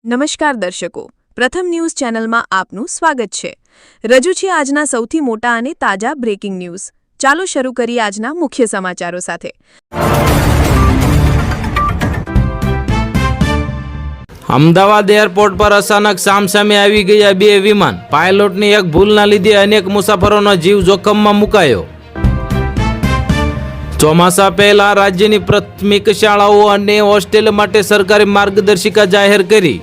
નમસ્કાર દર્શકો, પ્રથમ ન્યૂઝ ચેનલમાં આપનું સ્વાગત છે। રજૂ છે આજના સૌથી મોટા અને તાજા બ્રેકિંગ ન્યૂઝ। ચાલો શરૂ કરીએ આજના મુખ્ય સમાચારો સાથે। અમદાવાદ એરપોર્ટ પર અચાનક સામસામે આવી ગયા બે વિમાન। પાયલોટની એક ભૂલના લીધે અનેક મુસાફરોનો જીવ જોખમમાં મુકાયો। ચોમાસા પહેલા રાજ્યની પ્રાથમિક શાળાઓ અને હોસ્ટેલ માટે સરકારે માર્ગદર્શિકા જાહેર કરી।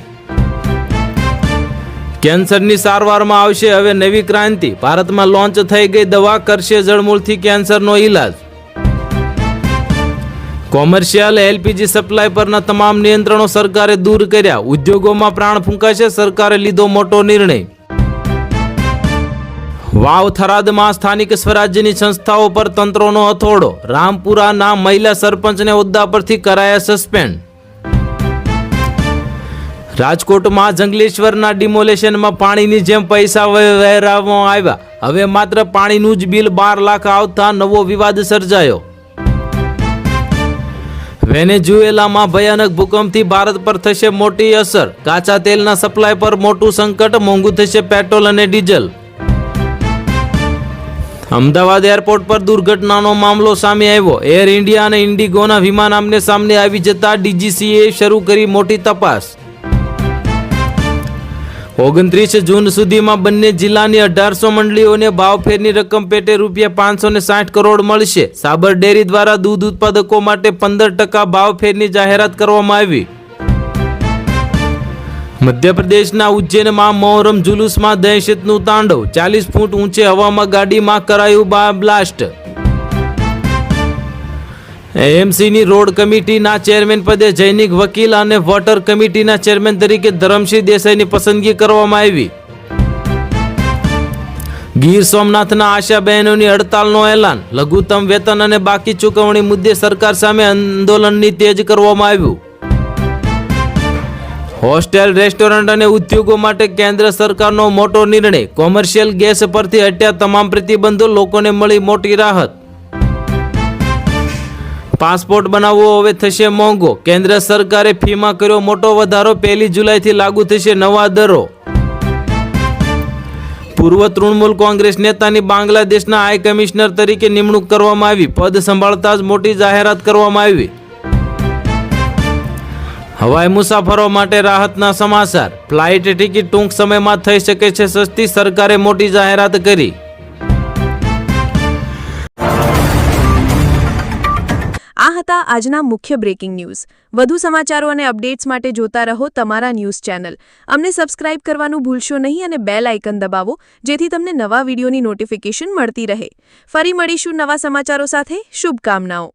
કેન્સરની સારવારમાં આવશે હવે નવી ક્રાંતિ। ભારતમાં લોન્ચ થઈ ગઈ દવા કરશે જડમૂળથી કેન્સરનો ઇલાજ। કોમર્શિયલ એલપીજી સપ્લાય પરના તમામ નિયંત્રણો સરકારે દૂર કર્યા। ઉદ્યોગોમાં પ્રાણ ફૂંકાશે, સરકારે લીધો મોટો નિર્ણય। વાવ થરાદમાં સ્થાનિક સ્વરાજ્યની સંસ્થાઓ પર તંત્રનો હથોડો। રામપુરાના મહિલા સરપંચને હોદ્દા પરથી કરાયા સસ્પેન્ડ। રાજકોટમાં જંગલેશ્વરના ડિમોલેશનમાં પાણીની જેમ પૈસા વહેરાવવામાં આવ્યા। હવે માત્ર પાણીનું જ બિલ 12 લાખ આવતા નવો વિવાદ સર્જાયો। વેનેઝુએલામાં ભયાનક ભૂકંપથી ભારત પર થશે મોટી અસર। કાચા તેલના સપ્લાય પર મોટું સંકટ, મોંઘું થશે પેટ્રોલ અને ડીઝલ। અમદાવાદ એરપોર્ટ પર દુર્ઘટનાનો મામલો સામે આવ્યો। એર ઇન્ડિયા અને ઇન્ડિગોના વિમાન આમને સામને આવી જતા ડીજીસીએ શરૂ કરી મોટી તપાસ। 29 જૂન સુધીમાં બંને જિલ્લાની 1800 મંડળીઓને ભાવફેરની રકમ પેટે ₹560 કરોડ મળશે। સાબર ડેરી દ્વારા દૂધ ઉત્પાદકો માટે 15% ભાવફેરની જાહેરાત કરવામાં આવી। મધ્યપ્રદેશના ઉજ્જૈનમાં મોહરમ જુલુસમાં દહેશતનું તાંડવ। 40 ફૂટ ઊંચે હવામાં ગાડીમાં કરાયું બ્લાસ્ટ। એએમસીની રોડ કમિટીના ચેરમેન પદે જૈનિક વકીલ અને વોટર કમિટીના ચેરમેન તરીકે ધરમસિંહ દેસાઈની પસંદગી કરવામાં આવી। ગીર સોમનાથના આશાબહેનોની હડતાલનો એલાન। લઘુત્તમ વેતન અને બાકી ચૂકવણી મુદ્દે સરકાર સામે આંદોલનની તેજ કરવામાં આવ્યું। હોસ્ટેલ, રેસ્ટોરન્ટ અને ઉદ્યોગો માટે કેન્દ્ર સરકારનો મોટો નિર્ણય। કોમર્શિયલ ગેસ પરથી હટ્યા તમામ પ્રતિબંધો, લોકોને મળી મોટી રાહત। પાસપોર્ટ બનાવવો હવે થશે મોંઘો। કેન્દ્ર સરકારે ફીમાં કર્યો મોટો વધારો। 1 જુલાઈથી લાગુ થશે નવા દરો। પૂર્વ તૃણમૂલ કોંગ્રેસ નેતાની બાંગ્લાદેશના હાઈ કમિશનર તરીકે નિમણૂક કરવામાં આવી। પદ સંભાળતા જ મોટી જાહેરાત કરવામાં આવી। હવાઈ મુસાફરો માટે રાહતના સમાચાર। ફ્લાઇટ ટિકિટ ટૂંક સમયમાં થઈ શકે છે સસ્તી, સરકારે મોટી જાહેરાત કરી। આ હતા આજના મુખ્ય બ્રેકિંગ ન્યૂઝ। વધુ સમાચારો અને અપડેટ્સ માટે જોતા રહો તમારા ન્યૂઝ ચેનલ। અમને સબસ્ક્રાઇબ કરવાનું ભૂલશો નહીં અને બેલ આઇકન દબાવો જેથી તમને નવા વિડીયોની નોટિફિકેશન મળતી રહે। ફરી મળીશું નવા સમાચારો સાથે। શુભકામનાઓ।